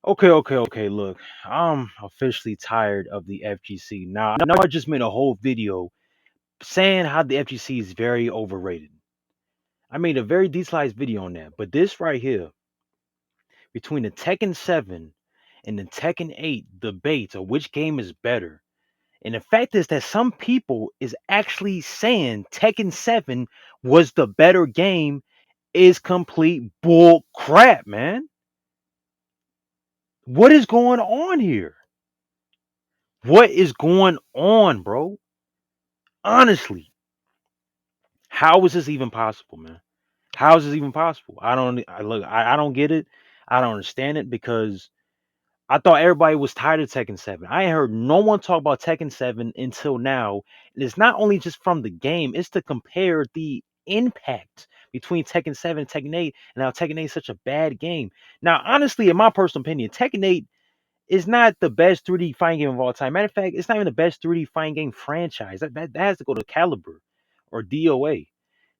Okay. Look, I'm officially tired of the FGC. Now, I know I just made a whole video saying how the FGC is very overrated. I made a very detailed video on that. But this right here, between the Tekken 7 and the Tekken 8 debates of which game is better. And the fact is that some people is actually saying Tekken 7 was the better game is complete bull crap, man. What is going on here? What is going on, bro? Honestly, how is this even possible, man? How is this even possible? I don't get it. I don't understand it because I thought everybody was tired of Tekken 7. I ain't heard no one talk about Tekken 7 until now. And it's not only just from the game, it's to compare the impact between Tekken 7 and Tekken 8 and how Tekken 8 is such a bad game. Now, honestly, in my personal opinion, Tekken 8 is not the best 3D fighting game of all time. Matter of fact, it's not even the best 3D fighting game franchise. That has to go to Caliber or DOA.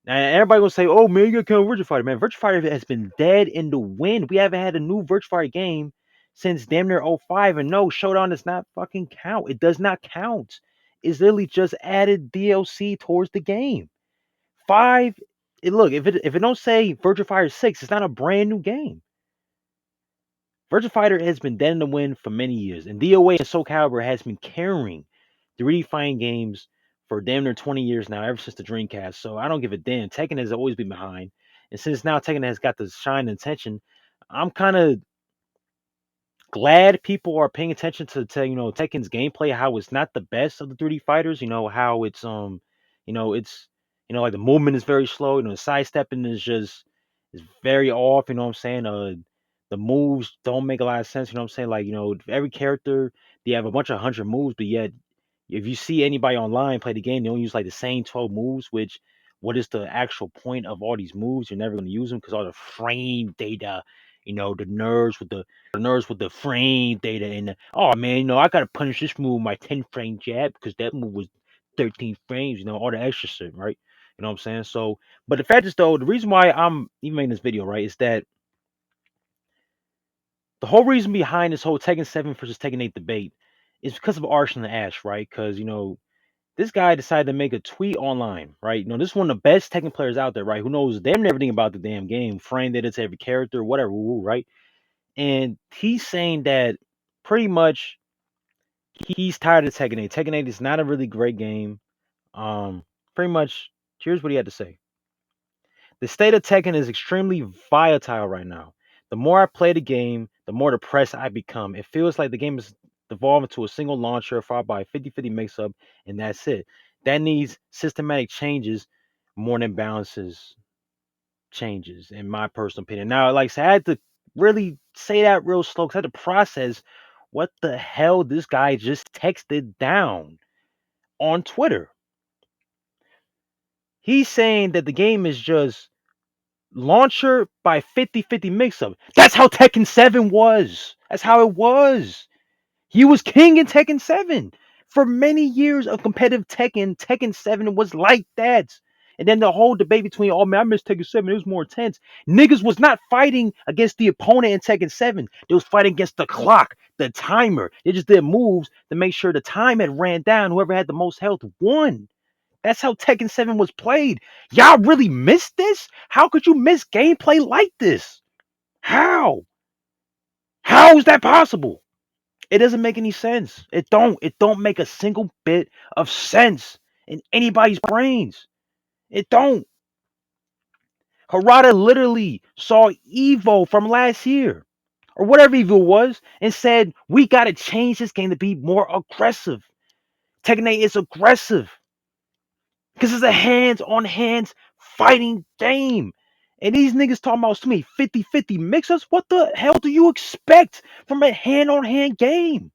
Now everybody will say, "Oh man, you got to count Virtua Fighter." Man, Virtua Fighter has been dead in the wind. We haven't had a new Virtua Fighter game since damn near '05. And no, Showdown does not fucking count. It does not count. It's literally just added DLC towards the game. Five. Look, if it don't say Virtua Fighter 6, it's not a brand new game. Virtua Fighter has been dead in the wind for many years, and DOA and Soulcalibur has been carrying 3D fighting games for damn near 20 years now, ever since the Dreamcast. So I don't give a damn. Tekken has always been behind, and since now Tekken has got the shine and attention, I'm kind of glad people are paying attention to Tekken's gameplay. How it's not the best of the 3D fighters. How it's like the movement is very slow. The sidestepping is very off. You know what I'm saying? The moves don't make a lot of sense. You know what I'm saying? Like every character they have a bunch of 100 moves, but yet if you see anybody online play the game, they don't use like the same 12 moves. Which what is the actual point of all these moves? You're never going to use them because all the frame data. The nerds with the frame data and oh man, I gotta punish this move with my 10 frame jab because that move was 13 frames, all the extra shit, right? You know what I'm saying? So, but the fact is though, the reason why I'm even making this video, right, is that the whole reason behind this whole Tekken 7 versus Tekken 8 debate is because of Arsh and the Ash, right? Because this guy decided to make a tweet online, right? This is one of the best Tekken players out there, right? Who knows damn near everything about the damn game, frame data to every character, whatever, woo, right? And he's saying that pretty much he's tired of Tekken 8. Tekken 8 is not a really great game. Pretty much, here's what he had to say. The state of Tekken is extremely volatile right now. The more I play the game, the more depressed I become. It feels like the game is devolving into a single launcher followed by a 50-50 mix-up, and that's it. That needs systematic changes more than balances changes, in my personal opinion. Now, like I said, I had to really say that real slow because I had to process what the hell this guy just texted down on Twitter. He's saying that the game is just launcher by 50-50 mix-up. That's how Tekken 7 was. That's how it was. He was king in Tekken 7. For many years of competitive Tekken 7 was like that. And then the whole debate between, oh man, I miss Tekken 7, it was more intense. Niggas was not fighting against the opponent in Tekken 7. They was fighting against the clock, the timer. They just did moves to make sure the time had ran down. Whoever had the most health won. That's how Tekken 7 was played. Y'all really missed this? How could you miss gameplay like this? How? How is that possible? It doesn't make any sense. It don't make a single bit of sense in anybody's brains. It don't. Harada literally saw Evo from last year or whatever Evo was and said, we got to change this game to be more aggressive. Tekken 8 is aggressive because it's a hands-on-hands fighting game. And these niggas talking about to me 50-50 mix-ups. What the hell do you expect from a hand-on-hand game?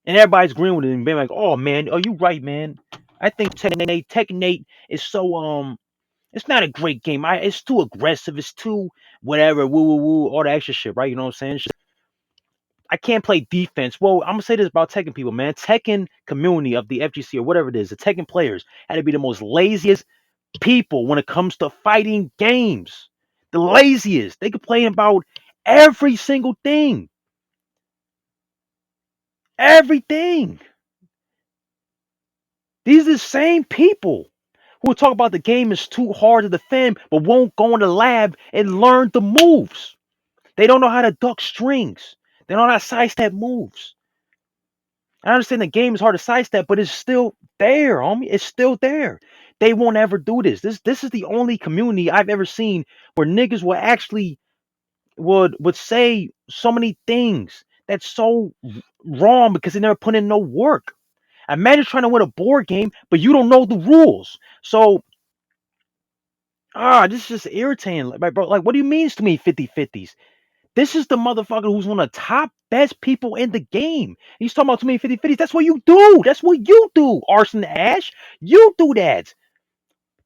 And everybody's agreeing with it and being like, "Oh man, are you right, man? I think Tekken 8 is so it's not a great game. It's too aggressive. It's too whatever, woo woo woo, all the extra shit, right? You know what I'm saying? I can't play defense. Well, I'm gonna say this about Tekken people, man. Tekken community of the FGC or whatever it is, the Tekken players had to be the most laziest people when it comes to fighting games. The laziest. They complain about Every single thing. Everything. These are the same people who will talk about the game is too hard to defend, but won't go in the lab and learn the moves. They don't know how to duck strings. They don't know how to sidestep moves. I understand the game is hard to sidestep, but it's still there, homie. It's still there. They won't ever do this. This is the only community I've ever seen where niggas will actually would say so many things that's so wrong because they never put in no work. Imagine trying to win a board game, but you don't know the rules. So this is just irritating. Like, bro, like, what do you mean to me 50-50s? This is the motherfucker who's one of the top best people in the game. He's talking about too many 50-50s. That's what you do. That's what you do, Arson Ash. You do that.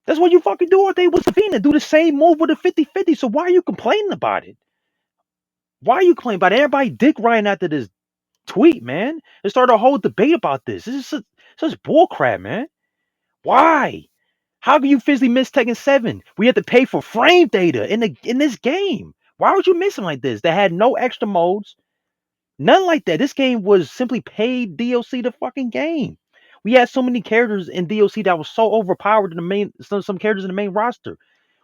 That's what you fucking do all day with Savina. Do the same move with a 50-50. So why are you complaining about it? Why are you complaining about it? Everybody dick riding after this tweet, man. They started a whole debate about this. This is such bullcrap, man. Why? How can you physically miss Tekken 7? We have to pay for frame data in this game. Why would you miss something like this? That had no extra modes. None like that. This game was simply paid DLC to fucking game. We had so many characters in DLC that was so overpowered in the main some characters in the main roster.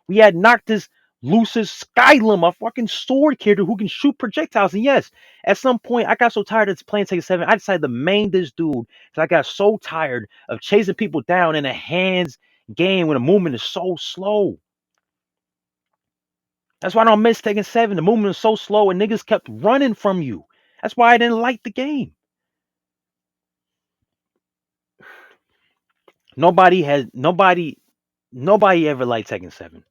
We had Noctis, Lucis, Skylum, a fucking sword character who can shoot projectiles. And yes, at some point I got so tired of playing Tekken 7, I decided to main this dude because I got so tired of chasing people down in a hands game when the movement is so slow. That's why I don't miss Tekken 7. The movement is so slow and niggas kept running from you. That's why I didn't like the game. Nobody ever liked Tekken 7.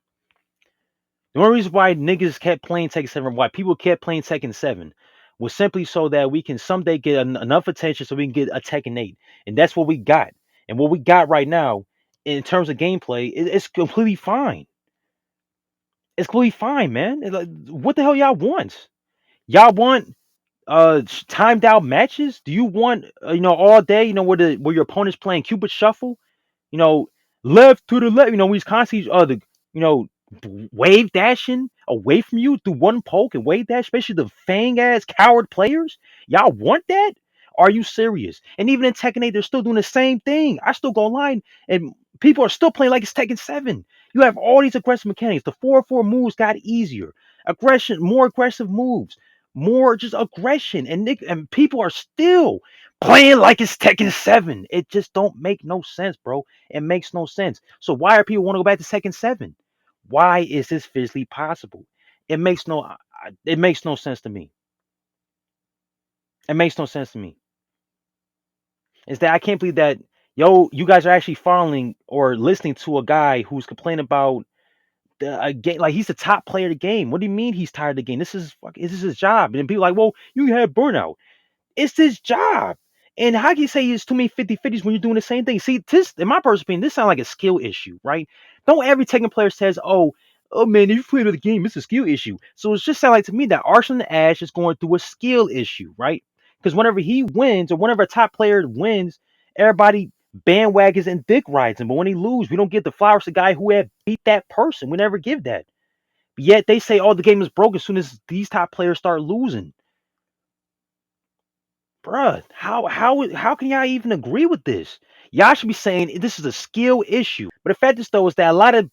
The only reason why niggas kept playing Tekken 7, why people kept playing Tekken 7, was simply so that we can someday get enough attention so we can get a Tekken 8. And that's what we got. And what we got right now, in terms of gameplay, it's completely fine. It's completely fine, man. Like, what the hell y'all want? Y'all want timed out matches? Do you want all day, where your opponent's playing Cupid Shuffle? you know, left to the left. We constantly wave dashing away from you through one poke and wave dash, especially the fang ass coward players. Y'all want that? Are you serious? And even in Tekken 8, they're still doing the same thing. I still go online and people are still playing like it's Tekken 7. You have all these aggressive mechanics. The 4-4 moves got easier. Aggression, more aggressive moves, more just aggression. And people are still playing like it's Tekken 7. It just don't make no sense, bro. It makes no sense. So why are people want to go back to Tekken 7? Why is this physically possible? It makes no sense to me. It makes no sense to me. Is that I can't believe that you guys are actually following or listening to a guy who's complaining about the game, like he's the top player of the game. What do you mean he's tired of the game? This is his job. And people are like, well, you had burnout. It's his job. And how can you say it's too many 50-50s when you're doing the same thing? See, this, in my personal opinion, this sounds like a skill issue, right? Don't every Tekken player says, oh man, if you play the game, it's a skill issue. So it's just sound like to me that Arson Ash is going through a skill issue, right? Because whenever he wins or whenever a top player wins, everybody bandwagons and dick rides him. But when he loses, we don't give the flowers to the guy who had beat that person. We never give that. But yet they say, oh, the game is broke as soon as these top players start losing. Bruh, how can y'all even agree with this? Y'all should be saying this is a skill issue. But the fact is though is that a lot of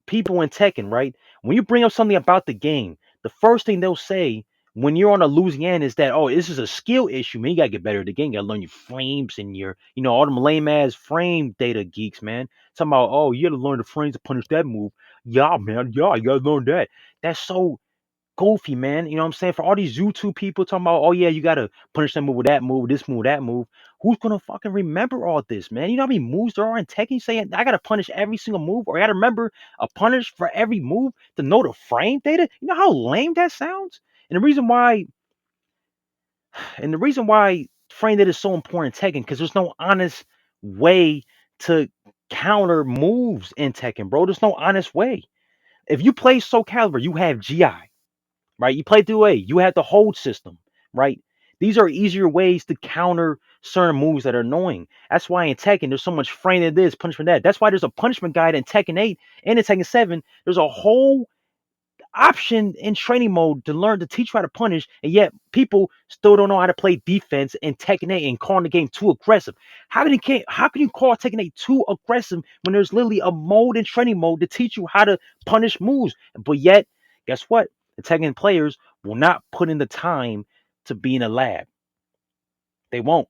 people in Tekken, right? When you bring up something about the game, the first thing they'll say when you're on a losing end is that, oh, this is a skill issue, man. You gotta get better at the game. You gotta learn your frames and your, all them lame ass frame data geeks, man. Talking about, oh, you gotta learn the frames to punish that move. Yeah, man, yeah, you gotta learn that. That's so goofy, man. You know what I'm saying? For all these YouTube people talking about, oh yeah, you gotta punish them with that move, this move, that move. Who's gonna fucking remember all this, man? You know how many moves there are in Tekken? Saying I gotta punish every single move, or I gotta remember a punish for every move to know the frame data. You know how lame that sounds? And the reason why frame data is so important in Tekken, because there's no honest way to counter moves in Tekken, bro. There's no honest way. If you play Soulcalibur, you have GI. Right? You play through you have the hold system, right? These are easier ways to counter certain moves that are annoying. That's why in Tekken there's so much frame in this, punishment that. That's why there's a punishment guide in Tekken 8 and in Tekken 7. There's a whole option in training mode to learn to teach you how to punish, and yet people still don't know how to play defense in Tekken 8 and calling the game too aggressive. How can you call Tekken 8 too aggressive when there's literally a mode in training mode to teach you how to punish moves? But yet, guess what? The Tekken players will not put in the time to be in a lab. They won't.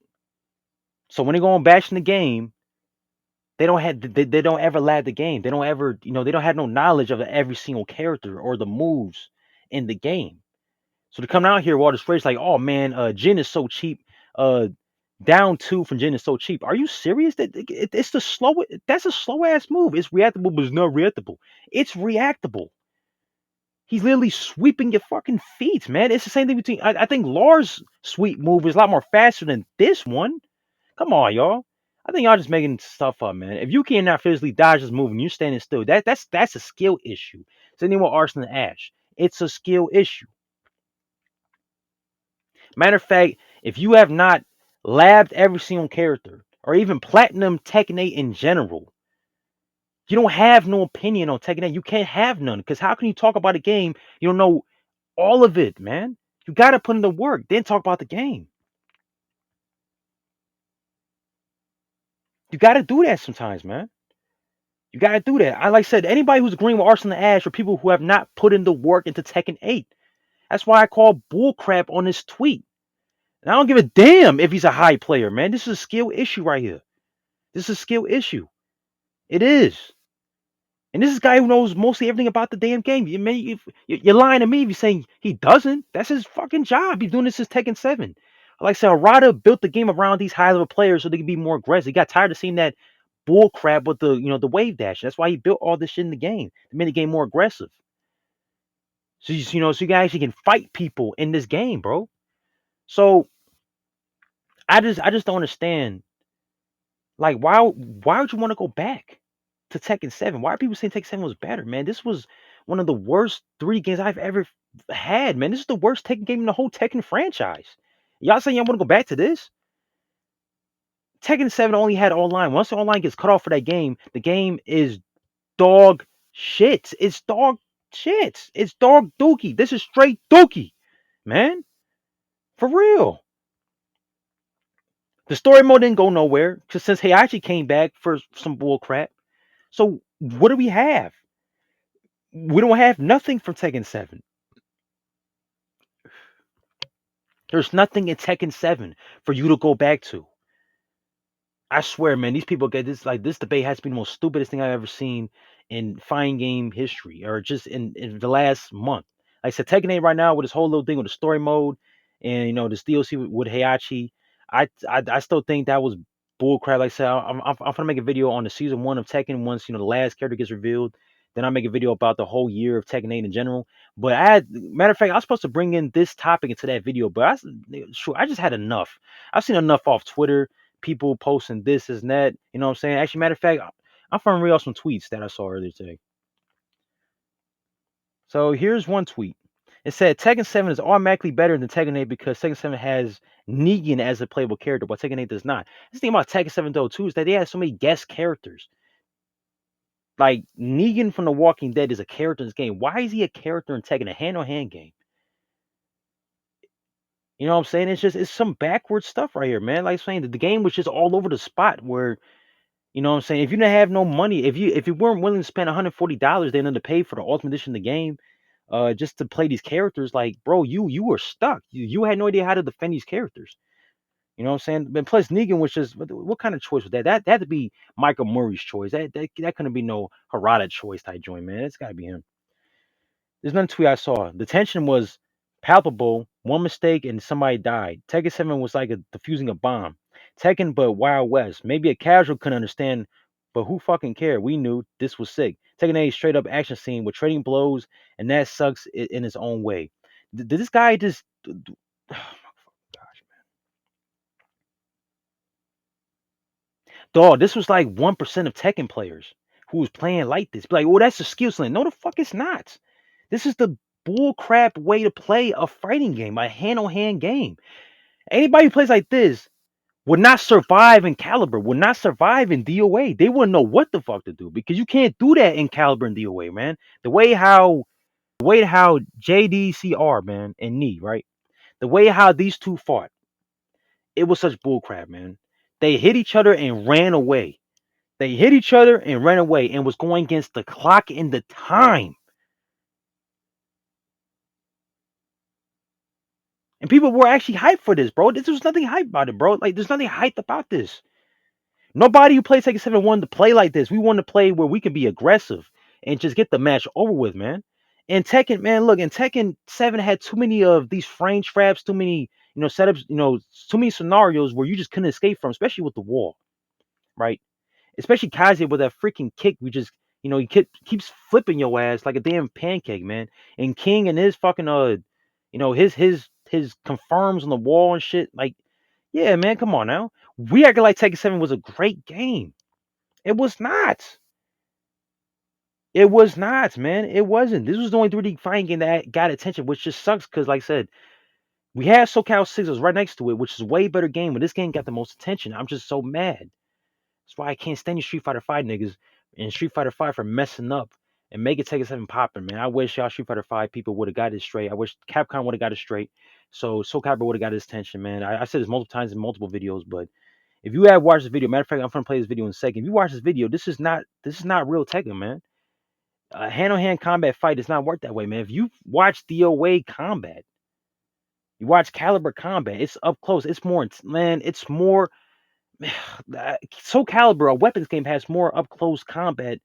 So when they go and bash in the game, they don't ever lab the game. They don't ever, they don't have no knowledge of every single character or the moves in the game. So to come out here with all this phrase like, oh man, Jin is so cheap. Down two from Jin is so cheap. Are you serious? It's the slow. That's a slow ass move. It's reactable, but it's not reactable. It's reactable. He's literally sweeping your fucking feet, man. It's the same thing between. I think Lars' sweep move is a lot more faster than this one. Come on, y'all. I think y'all just making stuff up, man. If you cannot physically dodge this move and you're standing still, that's a skill issue. Same thing with Arsenal and Ash. It's a skill issue. Matter of fact, if you have not labbed every single character or even platinum Tekken 8 in general, you don't have no opinion on Tekken 8. You can't have none because how can you talk about a game you don't know all of it, man? You got to put in the work, then talk about the game. You got to do that sometimes, man. You got to do that. I like I said, anybody who's agreeing with Arsenal and Ash are people who have not put in the work into Tekken 8. That's why I call bullcrap on this tweet. And I don't give a damn if he's a high player, man. This is a skill issue right here. This is a skill issue. It is. And this is a guy who knows mostly everything about the damn game. You're lying to me if you're saying he doesn't. That's his fucking job. He's doing this since Tekken 7. Like I said, Arata built the game around these high level players so they can be more aggressive. He got tired of seeing that bull crap with the wave dash. That's why he built all this shit in the game to make the game more aggressive. So so you guys can fight people in this game, bro. So I just don't understand. Like why would you want to go back to Tekken 7? Why are people saying Tekken 7 was better, man? This was one of the worst 3 games I've ever had, man. This is the worst Tekken game in the whole Tekken franchise. Y'all saying y'all want to go back to this? Tekken 7 only had online. Once the online gets cut off for that game, the game is dog shit. It's dog shit. It's dog dookie. This is straight dookie, man. For real. The story mode didn't go nowhere because since Heihachi came back for some bull crap. So what do we have? We don't have nothing from Tekken 7. There's nothing in Tekken 7 for you to go back to. I swear, man, these people get this. Like this debate has been the most stupidest thing I've ever seen in fighting game history, or just in the last month. Like I said, Tekken 8 right now with this whole little thing with the story mode, and this DLC with Heihachi. I still think that was bullcrap. Like I said, I'm gonna make a video on the season 1 of Tekken once the last character gets revealed. Then I'll make a video about the whole year of Tekken 8 in general. But matter of fact, I was supposed to bring in this topic into that video, but I just had enough. I've seen enough off Twitter, people posting this and that. You know what I'm saying? Actually, matter of fact, I'm from read off some tweets that I saw earlier today. So here's one tweet. It said Tekken 7 is automatically better than Tekken 8 because Tekken 7 has Negan as a playable character, but Tekken 8 does not. This thing about Tekken 7 though too is that they had so many guest characters. Like Negan from The Walking Dead is a character in this game. Why is he a character in Tekken, a hand-on-hand game? You know what I'm saying? It's some backward stuff right here, man. Like I'm saying, the game was just all over the spot where, you know what I'm saying, if you didn't have no money, if you weren't willing to spend $140 then to pay for the ultimate edition of the game, just to play these characters, like bro, you were stuck. You had no idea how to defend these characters. You know what I'm saying? And plus Negan was just what kind of choice was that? That had to be Michael Murray's choice. That couldn't be no Harada choice type joint, man. It's gotta be him. There's another tweet I saw. The tension was palpable. One mistake and somebody died. Tekken 7 was like defusing a bomb. Tekken, but Wild West. Maybe a casual couldn't understand, but who fucking cared? We knew this was sick. Tekken 8 straight up action scene with trading blows, and that sucks in its own way. Did this guy just? Oh my gosh, dog, this was like 1% of Tekken players who was playing like this. Be like, oh, that's a skill sling. No, the fuck it's not. This is the bullcrap way to play a fighting game, a hand-on-hand game. Anybody who plays like this would not survive in Caliber, would not survive in DOA. They wouldn't know what the fuck to do because you can't do that in Caliber and DOA, man. The way how The way how JDCR, man, and Knee, right? The way how these two fought, it was such bullcrap, man. They hit each other and ran away. They hit each other and ran away and was going against the clock and the time. And people were actually hyped for this, bro. There's nothing hype about it, bro. Like, there's nothing hyped about this. Nobody who plays Tekken 7 wanted to play like this. We wanted to play where we can be aggressive and just get the match over with, man. And Tekken, man, look, and Tekken 7 had too many of these frame traps, too many, setups, too many scenarios where you just couldn't escape from, especially with the wall, right? Especially Kaze with that freaking kick. We just, he keeps flipping your ass like a damn pancake, man. And King and his fucking, his confirms on the wall and shit. Like, yeah, man, come on now. We acted like Tekken 7 was a great game. It was not. It was not, man. It wasn't. This was the only 3D fighting game that got attention, which just sucks because, like I said, we had SoCal 6 right next to it, which is a way better game, but this game got the most attention. I'm just so mad. That's why I can't stand you Street Fighter 5 niggas and Street Fighter 5 for messing up and making Tekken 7 popping, man. I wish y'all Street Fighter 5 people would have got it straight. I wish Capcom would have got it straight. So Soulcalibur would have got his attention, man. I said this multiple times in multiple videos, but if you have watched this video, matter of fact, I'm gonna play this video in a second. If you watch this video, this is not real Tekken, man. Hand-on-hand combat fight does not work that way, man. If you watch DOA combat, you watch Caliber combat, it's up close. It's more, man. It's more. Soulcalibur, a weapons game, has more up close combat,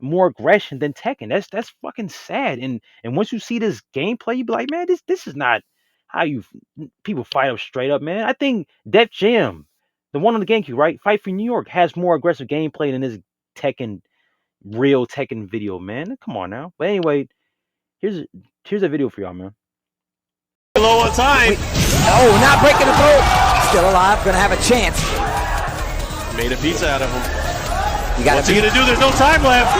more aggression than Tekken. That's fucking sad. And once you see this gameplay, you be like, man, this is not how people fight up straight up, man. I think Def Jam, the one on the GameCube, right? Fight for New York has more aggressive gameplay than this Tekken, real Tekken video, man. Come on now. But anyway, here's a video for y'all, man. Low on time. Oh, not breaking the throat. Still alive, gonna have a chance. Made a pizza out of him. What's he gonna do? There's no time left.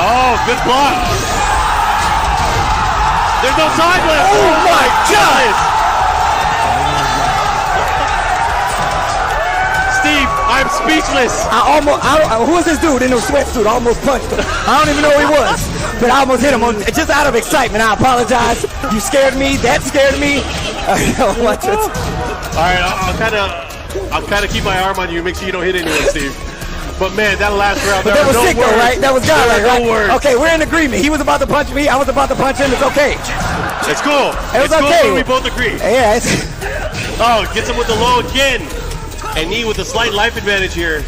Oh, good block. There's no time left. Oh my God! Steve, I'm speechless. Who is this dude in the sweatsuit? I almost punched him. I don't even know who he was, but I almost hit him just out of excitement. I apologize. You scared me. That scared me. All right, I'll kind of keep my arm on you, make sure you don't hit anyone, Steve. But man, that last round, that was sick though, right? That was godlike, right? No words. Okay, we're in agreement. He was about to punch me. I was about to punch him. It's okay. It's cool. It's okay. Cool when we both agree. Yeah. Oh, gets him with the low again. And Knee with a slight life advantage here.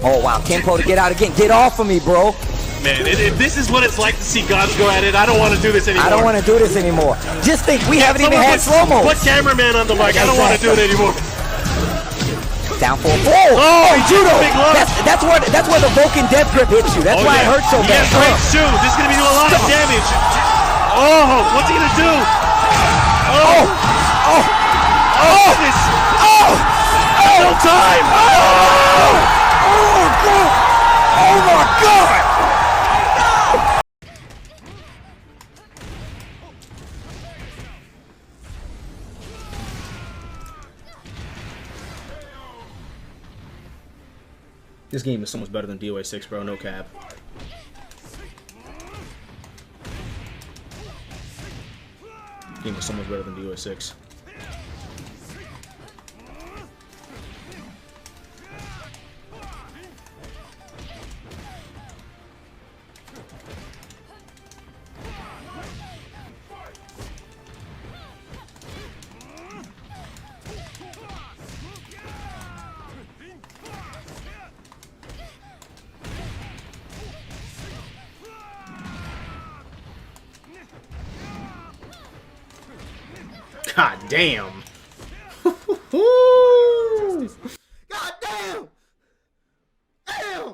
Oh wow, Kenpo to get out again. Get off of me, bro. Man, if this is what it's like to see gods go at it, I don't want to do this anymore. I don't want to do this anymore. Just think, we haven't even had slow-mo. Put cameraman on the mic. I don't want to do it anymore. Down for judo. That's where the Vulcan death grip hits you. That's why it hurts so bad. Straight shoe. This is gonna be doing a lot of damage. Oh, what's he gonna do? No time. Oh my God. This game is so much better than DOA 6, bro. No cap. This game is so much better than DOA 6. God damn. God damn. Damn.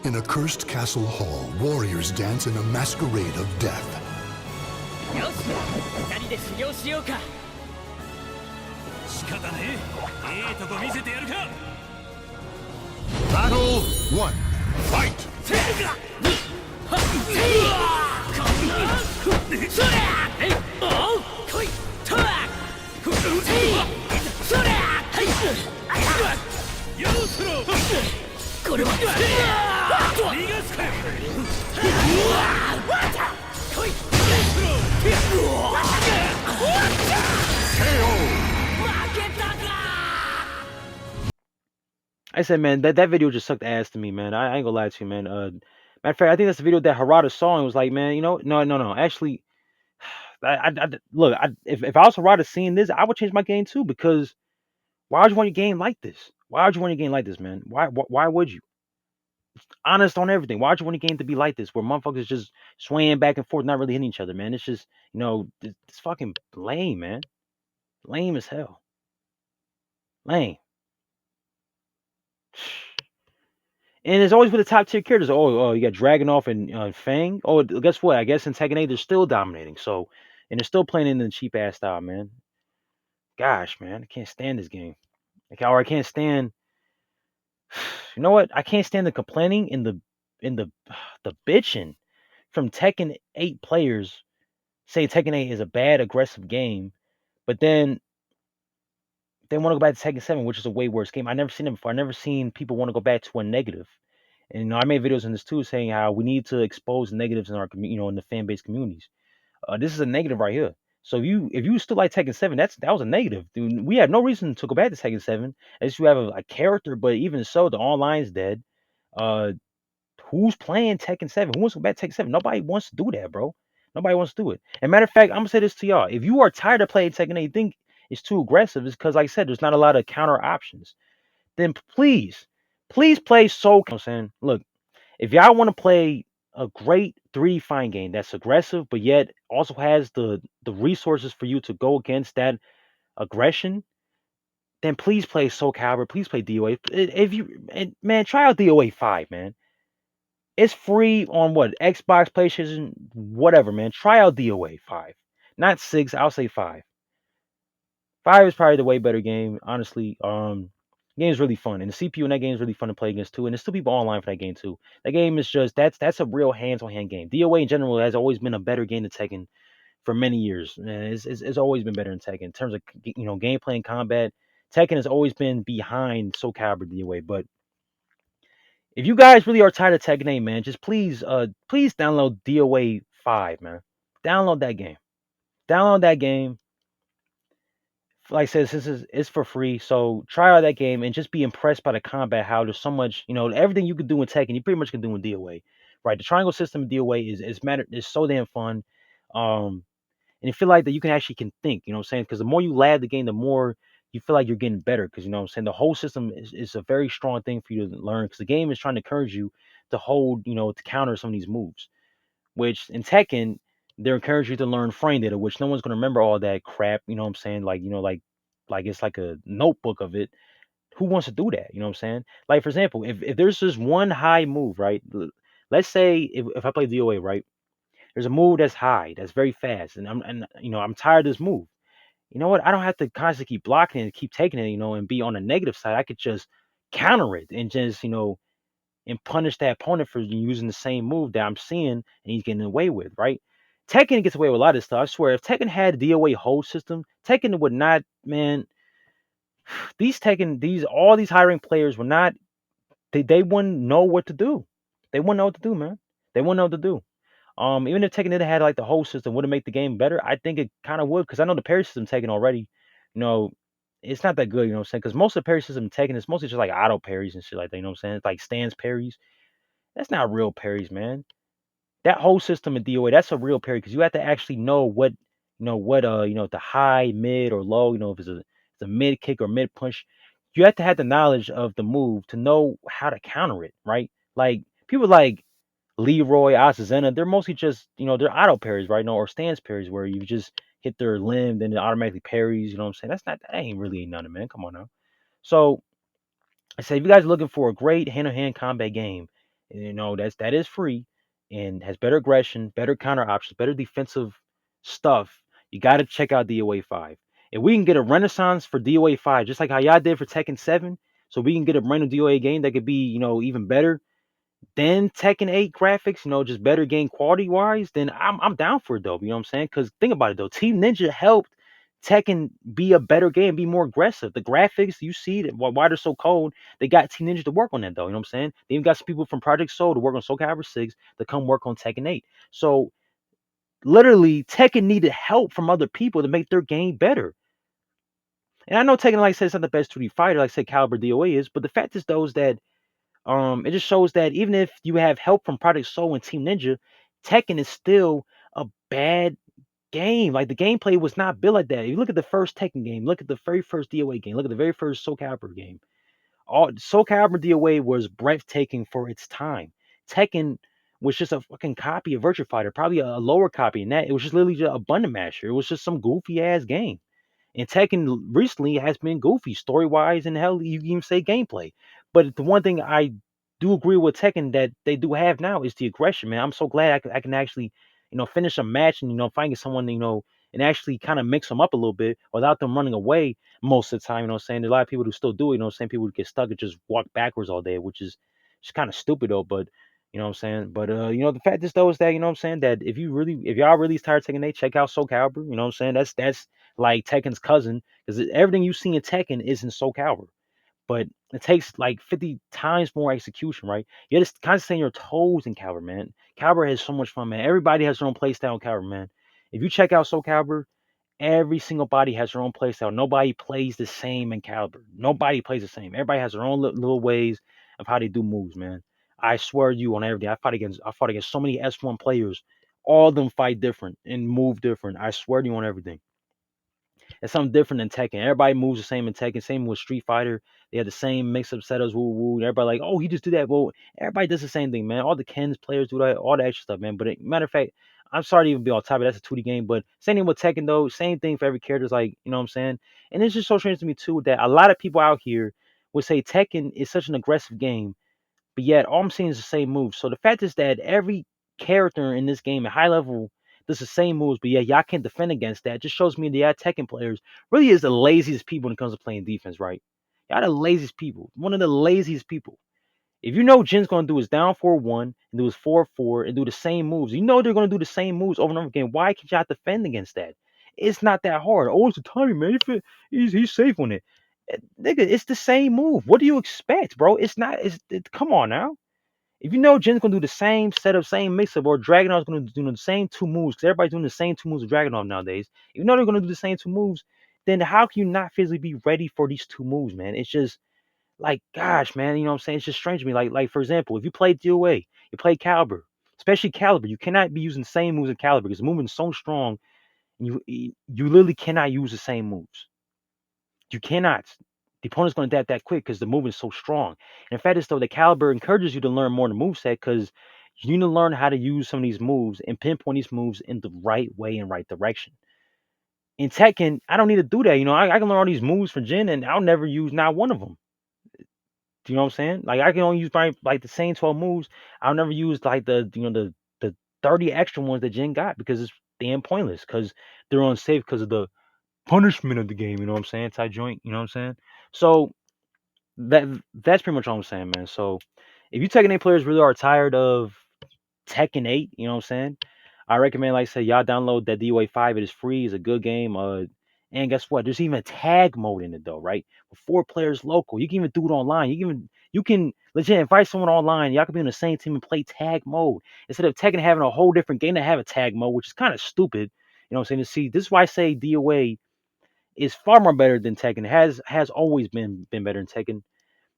In a cursed castle hall, warriors dance in a masquerade of death. Battle 1. Fight! I said, man, that video just sucked ass to me, man. I ain't gonna lie to you, man. Matter of fact, I think that's the video that Harada saw and was like, man, no. Actually, look, if I was Harada seeing this, I would change my game too because why would you want your game like this? Why would you want your game like this, man? Why would you? Honest on everything. Why would you want your game to be like this, where motherfuckers just swaying back and forth, not really hitting each other, man? It's just, it's fucking lame, man. Lame as hell. Lame. And it's always with the top tier characters. Oh, you got Dragonoff and Fang. Oh, guess what? I guess in Tekken 8 they're still dominating. So, and they're still playing in the cheap ass style, man. Gosh, man, I can't stand this game. Or I can't stand. You know what? I can't stand the complaining and the bitching from Tekken 8 players saying Tekken 8 is a bad aggressive game, but then they want to go back to Tekken 7, which is a way worse game. I never seen it before. I never seen people want to go back to a negative. And I made videos on this too, saying how we need to expose negatives in our in the fan base communities. This is a negative right here. So if you still like Tekken 7, that was a negative, dude. We have no reason to go back to Tekken 7 unless you have a character, but even so, the online's dead. Uh, who's playing Tekken 7? Who wants to go back to Tekken 7? Nobody wants to do that, bro. Nobody wants to do it. And matter of fact, I'm gonna say this to y'all: if you are tired of playing Tekken 8, you think it's too aggressive, it's because, like I said, there's not a lot of counter options. Then please play Soul. I'm saying, look, if y'all want to play a great 3D fighting game that's aggressive, but yet also has the resources for you to go against that aggression, then please play Soulcalibur. Please play DOA. If you man, try out DOA 5, man. It's free on what Xbox, PlayStation, whatever, man. Try out DOA 5, not 6. I'll say 5. 5 is probably the way better game, honestly. Game is really fun, and the CPU in that game is really fun to play against too. And there's still people online for that game too. That game is just that's a real hands-on-hand game. DOA in general has always been a better game than Tekken for many years. Man, it's always been better than Tekken in terms of gameplay and combat. Tekken has always been behind Soulcalibur DOA. But if you guys really are tired of Tekken 8, man, just please download DOA 5, man. Download that game. Download that game. Like I said, this is it's for free. So try out that game and just be impressed by the combat. How there's so much, everything you can do in Tekken, you pretty much can do in DOA. Right? The triangle system in DOA is so damn fun. And you feel like that you can think, you know what I'm saying? Because the more you lab the game, the more you feel like you're getting better. Because you know what I'm saying, the whole system is a very strong thing for you to learn. Because the game is trying to encourage you to hold, to counter some of these moves. Which in Tekken, they're encouraging you to learn frame data, which no one's gonna remember all that crap. You know what I'm saying? Like it's like a notebook of it. Who wants to do that? You know what I'm saying? Like for example, if there's just one high move, right? Let's say if I play DOA, right? There's a move that's high, that's very fast, and I'm tired of this move. You know what? I don't have to constantly keep blocking it and keep taking it, and be on the negative side. I could just counter it and just, and punish that opponent for using the same move that I'm seeing and he's getting away with, right? Tekken gets away with a lot of stuff. I swear, if Tekken had a DOA hold system, Tekken would not, man. All these high rank players would not. They wouldn't know what to do. They wouldn't know what to do, man. They wouldn't know what to do. Even if Tekken didn't have like the whole system, would it make the game better? I think it kind of would, because I know the parry system Tekken already, you know, it's not that good, you know what I'm saying? Because most of the parry system Tekken is mostly just like auto parries and shit like that, you know what I'm saying? It's like stance parries. That's not real parries, man. That whole system in DOA, that's a real parry because you have to actually know the high, mid, or low, if it's a mid kick or mid punch. You have to have the knowledge of the move to know how to counter it, right? Like people like Leroy, Asazena, they're mostly just, they're auto parries, right? No, or stance parries where you just hit their limb, then it automatically parries, you know what I'm saying? That ain't really nothing, man. Come on now. So I say if you guys are looking for a great hand-to-hand combat game, that is free and has better aggression, better counter options, better defensive stuff, you gotta check out DOA 5. If we can get a renaissance for DOA 5, just like how y'all did for Tekken 7, so we can get a brand new DOA game that could be, even better than Tekken 8 graphics, just better game quality wise, then I'm down for it though. You know what I'm saying? Because think about it though, Team Ninja helped Tekken be a better game, be more aggressive. The graphics you see, why they're so cold, they got Team Ninja to work on that though. You know what I'm saying? They even got some people from Project Soul to work on Soul Calibur 6 to come work on Tekken 8. So literally, Tekken needed help from other people to make their game better. And I know Tekken, like I said, it's not the best 2D fighter, like I said, Caliber DOA is, but the fact is though is that it just shows that even if you have help from Project Soul and Team Ninja, Tekken is still a bad game. Like the gameplay was not built like that. If you look at the first Tekken game, look at the very first DOA game, look at the very first Soul Calibur game. All Soul Calibur DOA was breathtaking for its time. Tekken was just a fucking copy of Virtua Fighter, probably a lower copy. And that it was just literally just a button masher. It was just some goofy ass game. And Tekken recently has been goofy story wise, and hell, you can even say gameplay. But the one thing I do agree with Tekken that they do have now is the aggression, man. I'm so glad I can actually, finish a match and finding someone, and actually kind of mix them up a little bit without them running away most of the time. You know what I'm saying? There's a lot of people who still do it. You know what I'm saying? People who get stuck and just walk backwards all day, which is just kind of stupid though. But you know what I'm saying? But the fact is though is that what I'm saying, that if y'all really tired of Tekken 8, check out Soul Calibur. You know what I'm saying? That's like Tekken's cousin, because everything you see in Tekken is in Soul Calibur. But it takes like 50 times more execution, right? You have to kind of stay on your toes in Calibur, man. Calibur has so much fun, man. Everybody has their own play style in Calibur, man. If you check out Soul Calibur, every single body has their own play style. Nobody plays the same in Calibur. Nobody plays the same. Everybody has their own little ways of how they do moves, man. I swear to you on everything. I fought against so many S1 players. All of them fight different and move different. I swear to you on everything. It's something different than Tekken. Everybody moves the same in Tekken. Same with Street Fighter. They have the same mix-up setups. Woo woo. Everybody like, oh, he just did that. Well, everybody does the same thing, man. All the Ken's players do that. All the extra stuff, man. But matter of fact, I'm sorry to even be on top of it. That's a 2D game. But same thing with Tekken though. Same thing for every character. It's like, you know what I'm saying? And it's just so strange to me too that a lot of people out here would say Tekken is such an aggressive game, but yet all I'm seeing is the same moves. So the fact is that every character in this game at high level does the same moves, but yeah, y'all can't defend against that. Just shows me the Tekken players really is the laziest people when it comes to playing defense, right? Y'all the laziest people. One of the laziest people. If you know Jin's gonna do his down 4-1 and do his 4-4 and do the same moves, you know they're gonna do the same moves over and over again. Why can't y'all defend against that? It's not that hard. Oh, it's the timing, man. He's safe on it. Nigga, it's the same move. What do you expect, bro? It's not. Come on now. If you know Jin's gonna do the same setup, same mix-up, or Dragonov's gonna do the same two moves, because everybody's doing the same two moves with Dragonov nowadays. If you know they're gonna do the same two moves, then how can you not physically be ready for these two moves, man? It's just like, gosh, man, you know what I'm saying? It's just strange to me. Like for example, if you play DOA, you play Caliber, especially Caliber, you cannot be using the same moves in Caliber because the movement's so strong, and you literally cannot use the same moves. You cannot. The opponent's going to adapt that quick because the movement is so strong. And in fact, it's though the caliber encourages you to learn more in the moveset because you need to learn how to use some of these moves and pinpoint these moves in the right way and right direction. In Tekken, I don't need to do that. I can learn all these moves for Jin and I'll never use not one of them. Do you know what I'm saying? Like I can only use my like the same 12 moves. I'll never use like the 30 extra ones that Jin got because it's damn pointless because they're unsafe because of the punishment of the game. You know what I'm saying? Tie joint. You know what I'm saying? So that's pretty much all I'm saying, man. So if you Tekken 8 players really are tired of Tekken 8, you know what I'm saying? I recommend, like I said, y'all download that DOA 5. It is free. It's a good game. And guess what? There's even a tag mode in it though, right? With 4 players local. You can even do it online. You can legit invite someone online. Y'all can be on the same team and play tag mode. Instead of Tekken having a whole different game to have a tag mode, which is kind of stupid. You know what I'm saying? To see, this is why I say DOA is far more better than Tekken. It has always been better than Tekken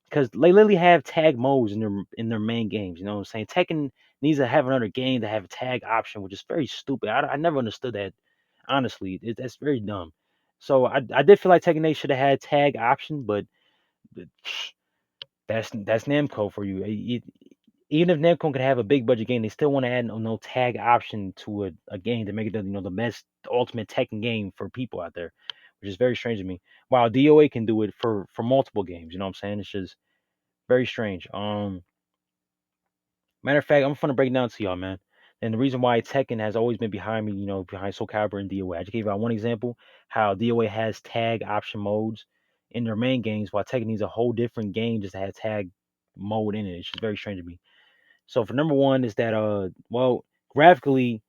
because they literally have tag modes in their main games. You know what I'm saying? Tekken needs to have another game to have a tag option, which is very stupid. I never understood that. Honestly, that's very dumb. So I did feel like Tekken 8 should have had tag option, but that's Namco for you. Even if Namco could have a big budget game, they still want to add no tag option to a game to make it the best ultimate Tekken game for people out there, which is very strange to me. While DOA can do it for multiple games, you know what I'm saying? It's just very strange. Matter of fact, I'm gonna break it down to y'all, man. And the reason why Tekken has always been behind me, behind Soul Calibur and DOA. I just gave you one example how DOA has tag option modes in their main games, while Tekken needs a whole different game just to have tag mode in it. It's just very strange to me. So for number one is that well, graphically,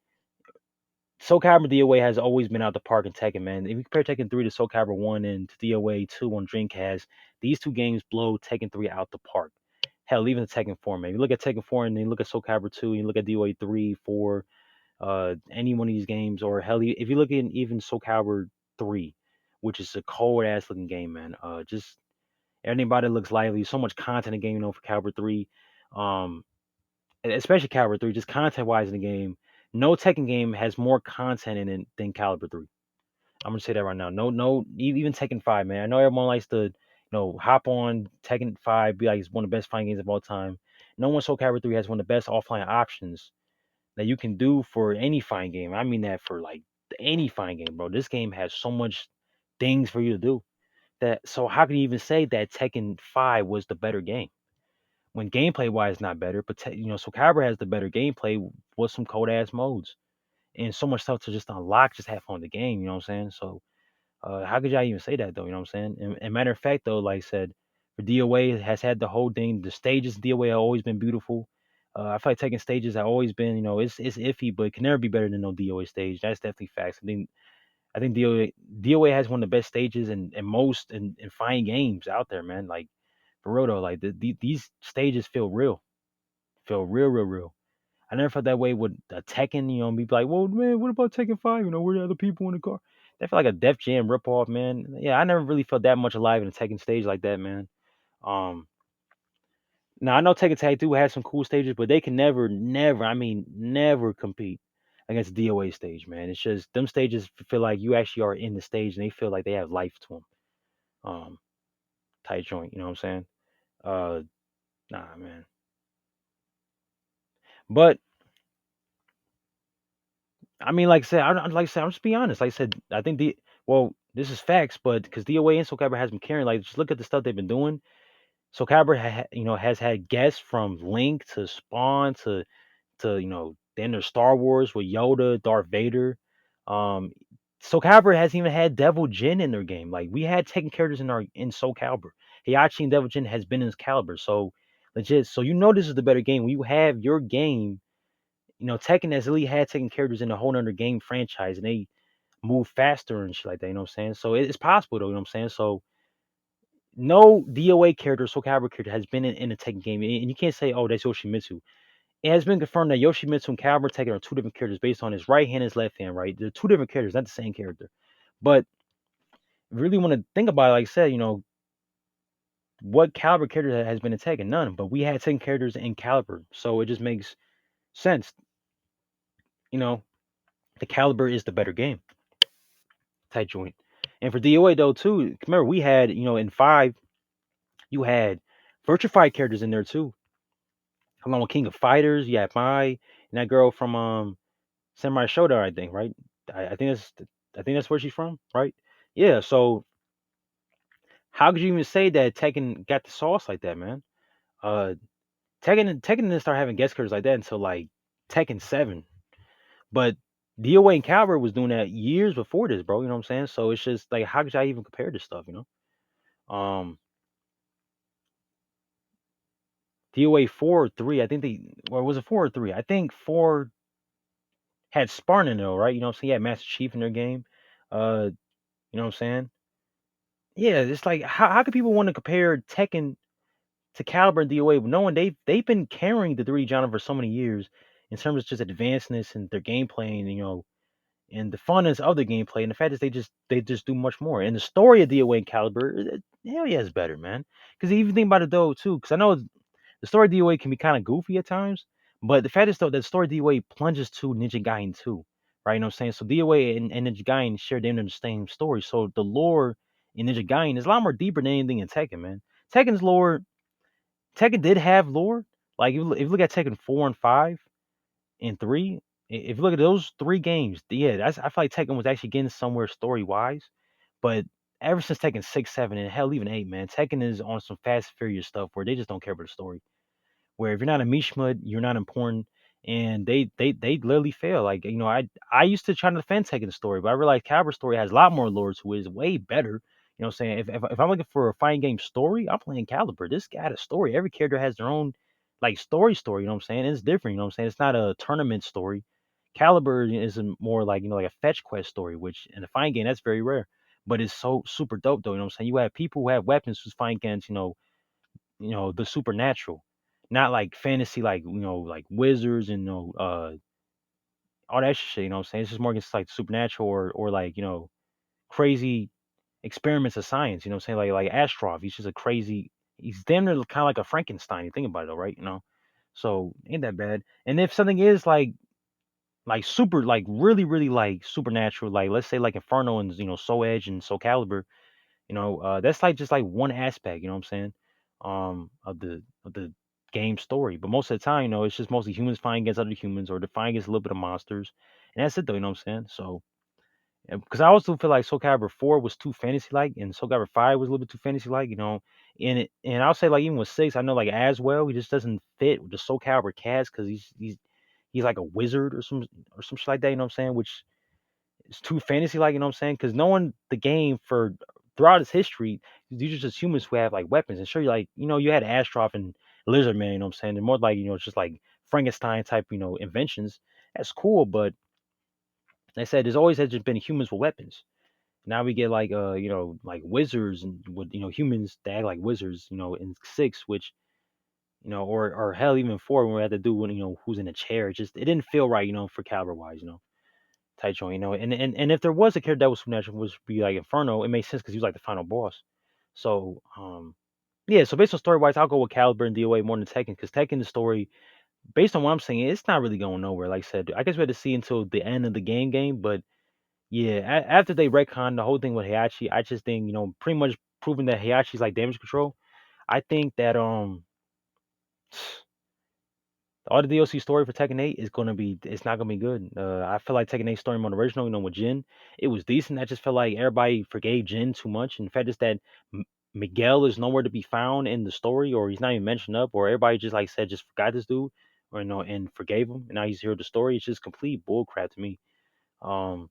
Soul Calibur DOA has always been out the park in Tekken, man. If you compare Tekken 3 to Soul Calibur 1 and to DOA 2 on Dreamcast, these two games blow Tekken 3 out the park. Hell, even the Tekken 4, man. You look at Tekken 4 and then you look at Soul Calibur 2, and you look at DOA 3, 4, any one of these games, or hell, if you look at even Soul Calibur 3, which is a cold ass looking game, man. Just everybody looks lively. So much content in the game, for Caliber 3. Um, especially Caliber 3, just content wise in the game. No Tekken game has more content in it than Caliber 3. I'm gonna say that right now. No, no, even Tekken 5, man. I know everyone likes to, hop on Tekken 5, be like it's one of the best fighting games of all time. No one Soul Calibur 3 has one of the best offline options that you can do for any fighting game. I mean that for like any fighting game, bro. This game has so much things for you to do that. So how can you even say that Tekken 5 was the better game when gameplay wise not better? But Soul Calibur has the better gameplay with some cold ass modes and so much stuff to just unlock, just have fun with the game. You know what I'm saying? So how could y'all even say that though? You know what I'm saying? And matter of fact though, like I said, for DOA has had the whole thing. The stages of DOA have always been beautiful. I feel like taking stages have always been, it's iffy, but it can never be better than no DOA stage. That's definitely facts. I think DOA has one of the best stages and most in fighting games out there, man. Like for real though, like these stages feel real, real, real. I never felt that way with a Tekken, be like, well, man, what about Tekken 5? Where the other people in the car? That felt like a Def Jam ripoff, man. Yeah, I never really felt that much alive in a Tekken stage like that, man. Um, Now I know Tekken Tag 2 has some cool stages, but they can never, never, I mean, never compete against DOA stage, man. It's just them stages feel like you actually are in the stage and they feel like they have life to them. Um, Tight joint, you know what I'm saying? Uh, nah, man. But I mean, like I said, I'm just being honest. Like I said, I think this is facts, but because DOA and Soul Calibur has been carrying, like, just look at the stuff they've been doing. Soul Calibur, has had guests from Link to Spawn to then there's Star Wars with Yoda, Darth Vader. Um, Soul Calibur hasn't even had Devil Jin in their game. Like we had taken characters in Soul Calibur. Heihachi and Devil Jin has been in his Calibur, so legit. So this is the better game when you have your game. Tekken has really had taken characters in a whole other game franchise, and they move faster and shit like that. You know what I'm saying? So it's possible though. You know what I'm saying? So no DOA character, Soul Calibur character has been in a Tekken game, and you can't say, oh, that's Yoshimitsu. It has been confirmed that Yoshimitsu and Calibur Tekken are two different characters based on his right hand and his left hand, right? They're two different characters, not the same character. But if you really want to think about it, like I said, what Calibur character has been in Tekken? None. But we had Tekken characters in Calibur, so it just makes sense. You know, the Calibur is the better game. Tight joint. And for DOA though, too, remember we had, in 5, you had virtual fight characters in there too. Along with King of Fighters, you had Mai and that girl from Samurai Shodown, I think, right? I think that's where she's from, right? Yeah. So how could you even say that Tekken got the sauce like that, man? Uh, Tekken didn't start having guest characters like that until like Tekken 7, but DOA and Calibur was doing that years before this, bro. You know what I'm saying? So it's just like, how could I even compare this stuff? Um, DOA 4 or 3, I think or was it 4 or 3? I think 4 had Spartan in it, though, right? You know what I'm saying? He had Master Chief in their game. You know what I'm saying? Yeah, it's like how could people want to compare Tekken to Caliber and DOA, knowing they've been carrying the 3D genre for so many years in terms of just advancedness and their gameplay and and the funness of the gameplay and the fact that they just do much more. And the story of DOA and Caliber, hell yeah, it's better, man. Because even think about it though too, because I know the story of DOA can be kind of goofy at times, but the fact is though that the story of DOA plunges to Ninja Gaiden 2, right? You know what I'm saying? So DOA and Ninja Gaiden share the same story. So the lore in Ninja Gaiden is a lot more deeper than anything in Tekken, man. Tekken's lore, Tekken did have lore. Like if you look at Tekken 4 and 5 and 3, if you look at those 3 games, yeah, I feel like Tekken was actually getting somewhere story wise. But ever since Tekken 6, 7, and hell even 8, man, Tekken is on some Fast and Furious stuff where they just don't care about the story. Where if you're not a Mishmud, you're not important, and they literally fail. Like I used to try to defend Tekken story, but I realized Caliber story has a lot more lore to it. Is way better. You know what I'm saying? If I'm looking for a fighting game story, I'm playing Caliber. This got a story. Every character has their own like story. You know what I'm saying? It's different. You know what I'm saying? It's not a tournament story. Caliber is more like like a fetch quest story, which in a fighting game that's very rare. But it's so super dope though. You know what I'm saying? You have people who have weapons who's fighting against the supernatural, not like fantasy, like like wizards and all that shit. You know what I'm saying? It's just more against like supernatural or like crazy. experiments of science. You know what I'm saying? Like Astrov, he's just a crazy. He's damn near kind of like a Frankenstein. You think about it, though, right? You know, so ain't that bad. And if something is like super, like really like supernatural, like let's say like Inferno and Soul Edge and Soul Calibur, that's like just like one aspect. You know what I'm saying? Of the game story. But most of the time, it's just mostly humans fighting against other humans or they're fighting against a little bit of monsters, and that's it, though. You know what I'm saying? So because I also feel like Soul Calibur 4 was too fantasy like, and Soul Calibur 5 was a little bit too fantasy like, and I'll say like even with 6, I know like as well, he just doesn't fit with the Soul Calibur cast because he's like a wizard or some shit like that. You know what I'm saying? Which is too fantasy like. You know what I'm saying? Because knowing the game for throughout its history, these are just humans who have like weapons. And sure, you had Astroth and Lizard Man. You know what I'm saying? They're more like it's just like Frankenstein type inventions. That's cool, but like I said, there's always has just been humans with weapons. Now we get like like wizards and with humans that act like wizards, in 6, which or hell even 4 when we had to do when who's in a chair. It didn't feel right, for caliber wise, tight joint, and if there was a character that was supernatural, which would be like Inferno, it makes sense because he was like the final boss. So yeah, so based on story wise, I'll go with Caliber and DOA more than Tekken because Tekken the story, based on what I'm saying, it's not really going nowhere. Like I said, I guess we had to see until the end of the game, but yeah, after they retcon the whole thing with Heihachi, I just think pretty much proving that Heihachi's like damage control. I think that all the DLC story for Tekken 8 is gonna be it's not gonna be good. I feel like Tekken 8 story mode original, with Jin, it was decent. I just felt like everybody forgave Jin too much, and the fact is that Miguel is nowhere to be found in the story, or he's not even mentioned up, or everybody just like said just forgot this dude, or and forgave him, and now he's here with the story. It's just complete bullcrap to me. Um,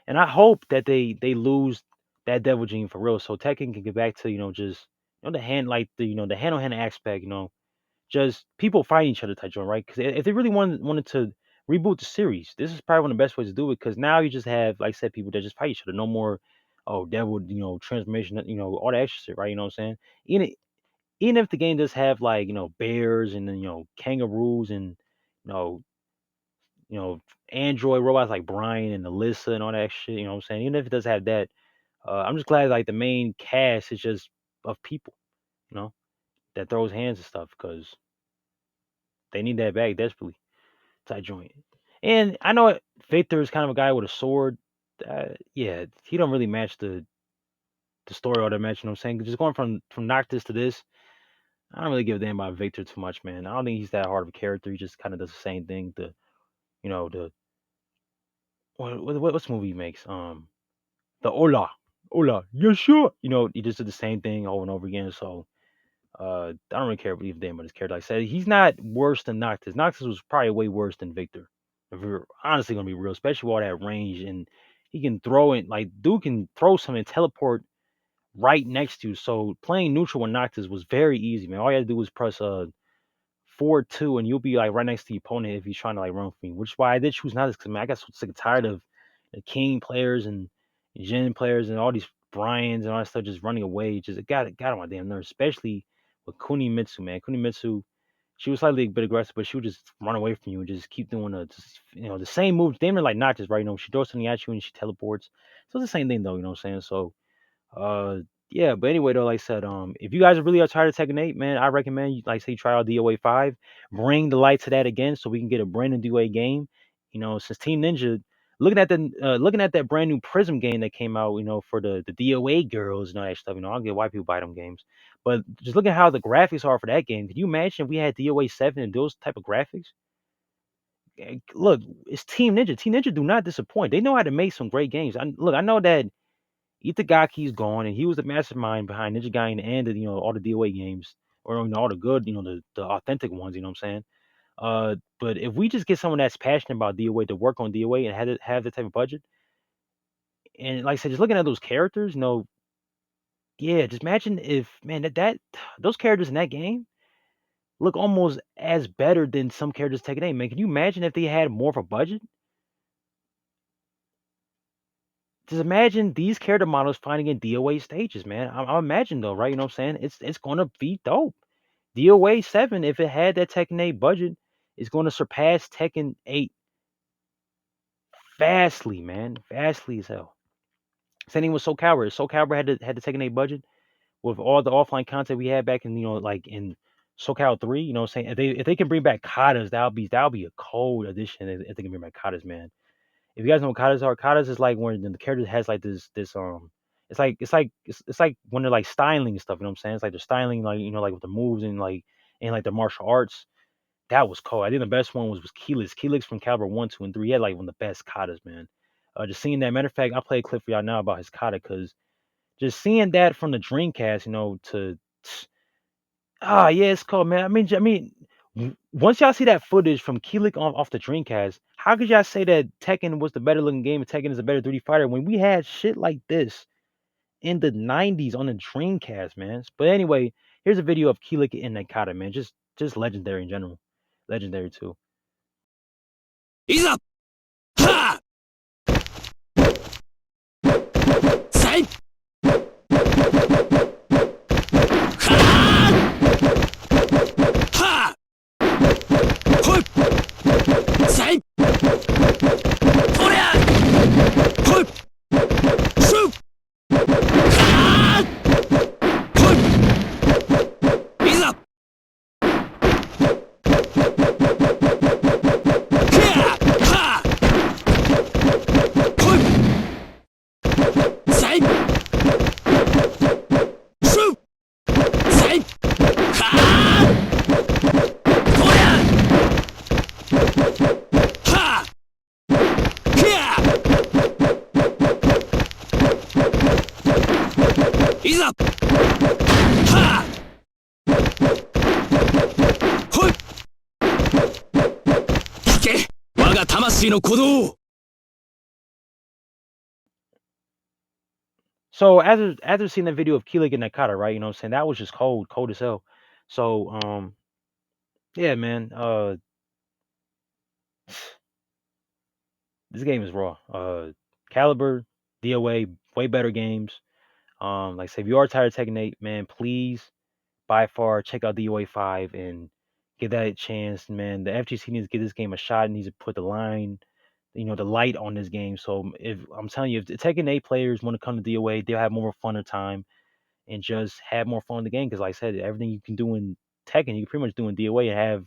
and I hope that they lose that devil gene for real, so Tekken can get back to just the hand like the hand on hand aspect, just people fighting each other type joint, right? Because if they really wanted to reboot the series, this is probably one of the best ways to do it. Because now you just have, like I said, people that just fight each other. No more, oh, devil, transformation, all that extra shit, right? You know what I'm saying? Even even if the game does have like bears and then kangaroos and you know you know android robots like Brian and Alyssa and all that shit, you know what I'm saying? Even if it does have that, I'm just glad like the main cast is just of people, you know, that throws hands and stuff because they need that back desperately. Side joint. And I know Victor is kind of a guy with a sword. Yeah, he don't really match the story or the match. You know what I'm saying? Just going from Noctis to this, I don't really give a damn about Victor too much, man. I don't think he's that hard of a character. He just kind of does the same thing. The what's the movie he makes? The Ola, yeah, sure. He just did the same thing over and over again. So I don't really care what you damn about his character. Like I said, he's not worse than Noctis. Noctis was probably way worse than Victor. If we're honestly gonna be real, especially with all that range and he can throw it like dude can throw something and teleport right next to you. So playing neutral with Noctis was very easy, man. All you had to do was press 4-2 and you'll be like right next to the opponent if he's trying to like run for you. Which is why I did choose Noctis because man, I got so sick and tired of the King players and Jin players and all these Bryans and all that stuff just running away. Just it got on my damn nerves, especially with Kunimitsu, man. Kunimitsu, she was slightly a bit aggressive, but she would just run away from you and just keep doing the same moves. Damn near like Noctis, right? She throws something at you and she teleports. So it's the same thing though, you know what I'm saying? So uh, yeah, but anyway, though, like I said, if you guys are really are tired of Tekken 8, man, I recommend you, like, say, try out DOA 5, bring the light to that again, so we can get a brand new DOA game. Since Team Ninja, looking at that brand new Prism game that came out, for the DOA girls and all that stuff. I don't get why people buy them games, but just look at how the graphics are for that game. Can you imagine if we had DOA 7 and those type of graphics? Look, it's Team Ninja. Team Ninja do not disappoint. They know how to make some great games. I know that Itagaki's gone, and he was the mastermind behind Ninja Gaiden and all the DOA games, or all the good, the authentic ones. You know what I'm saying? But if we just get someone that's passionate about DOA to work on DOA and have the type of budget, and like I said, just looking at those characters, yeah, just imagine if man that those characters in that game look almost as better than some characters taken in. Man, can you imagine if they had more of a budget? Just imagine these character models fighting in DOA stages, man. I imagine though, right? You know what I'm saying? It's gonna be dope. DOA 7, if it had that Tekken 8 budget, is gonna surpass Tekken 8 vastly, man. Vastly as hell. Same thing with Soul Calibur. Soul Calibur had to take a budget with all the offline content we had back in like in SoCal 3. You know what I'm saying? If they can bring back katas, that'll be a cold addition if they can bring back katas, man. If you guys know what katas are, katas is like when the character has like this it's like when they're like styling and stuff. You know what I'm saying? It's like they're styling like like with the moves and like the martial arts. That was cool. I think the best one was Keelix. Keelix from Caliber 1, 2, and 3. He had like one of the best katas, man. Just seeing that. Matter of fact, I'll play a clip for y'all now about his kata because just seeing that from the Dreamcast, to yeah, it's cool, man. Once y'all see that footage from Keelik off the Dreamcast, how could y'all say that Tekken was the better looking game and Tekken is a better 3D fighter when we had shit like this in the 90s on the Dreamcast, man? But anyway, here's a video of Keelik and Nakata, man. Just legendary in general. Legendary too. いざはあさいはあほいさいとりゃほいシュはあほいいざひゃはあほいさいシュさいはあとりゃはあひゃいざはあほい聞け我が魂の鼓動 So after seeing the video of Keelik and Nakata, right? You know what I'm saying? That was just cold as hell. So yeah, man. This game is raw. Caliber, DOA, way better games. Like I say, if you are tired of Tekken 8, man, please by far check out DOA 5 and give that a chance, man. The FGC needs to give this game a shot and needs to put the light on this game. So if I'm telling you, if the Tekken 8 players want to come to DOA, they'll have more fun of time and just have more fun in the game. Because like I said, everything you can do in Tekken, you can pretty much do in DOA and have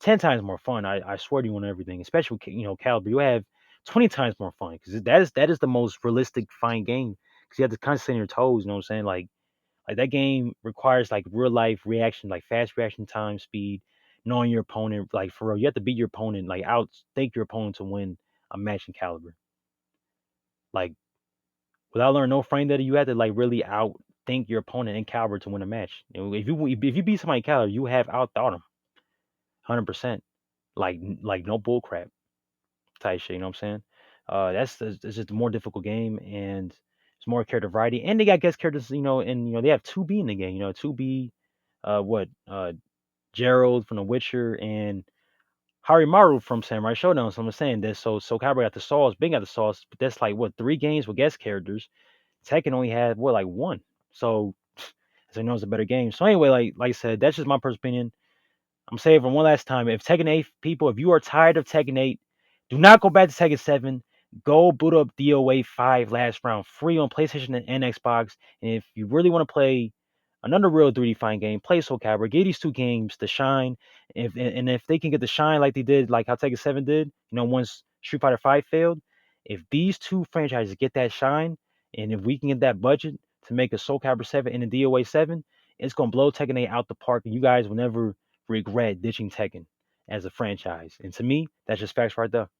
10 times more fun. I swear to you on everything, especially with, Caliber, you have 20 times more fun because that is the most realistic fighting game because you have to constantly on your toes. You know what I'm saying? Like that game requires like real life reaction, like fast reaction time, speed, knowing your opponent. Like for real, you have to beat your opponent, like outthink your opponent to win a match in Caliber. Like without learning no frame data, you have to like really outthink your opponent in Caliber to win a match. If you beat somebody in Caliber, you have outthought them, 100%. Like no bullcrap type shit. You know what I'm saying? It's just a more difficult game and it's more character variety. And they got guest characters, and they have 2B in the game. 2B, what Gerald from The Witcher and Harimaru from Samurai Showdown. So I'm saying this. So Cowboy got the sauce, Bing got the sauce, but that's like what 3 games with guest characters. Tekken only had what like one. So as I know, it's a better game. So anyway, like I said, that's just my personal opinion. I'm saying for one last time, if Tekken 8 people, if you are tired of Tekken 8, do not go back to Tekken 7. Go boot up DOA 5 last round free on PlayStation and Xbox. And if you really want to play another real 3D fighting game, play Soul Calibur. Give these 2 games the shine. If they can get the shine like they did, like how Tekken 7 did, once Street Fighter 5 failed, if these 2 franchises get that shine, and if we can get that budget to make a Soul Calibur 7 and a DOA 7, it's gonna blow Tekken 8 out the park, and you guys will never regret ditching Tekken as a franchise. And to me, that's just facts right there.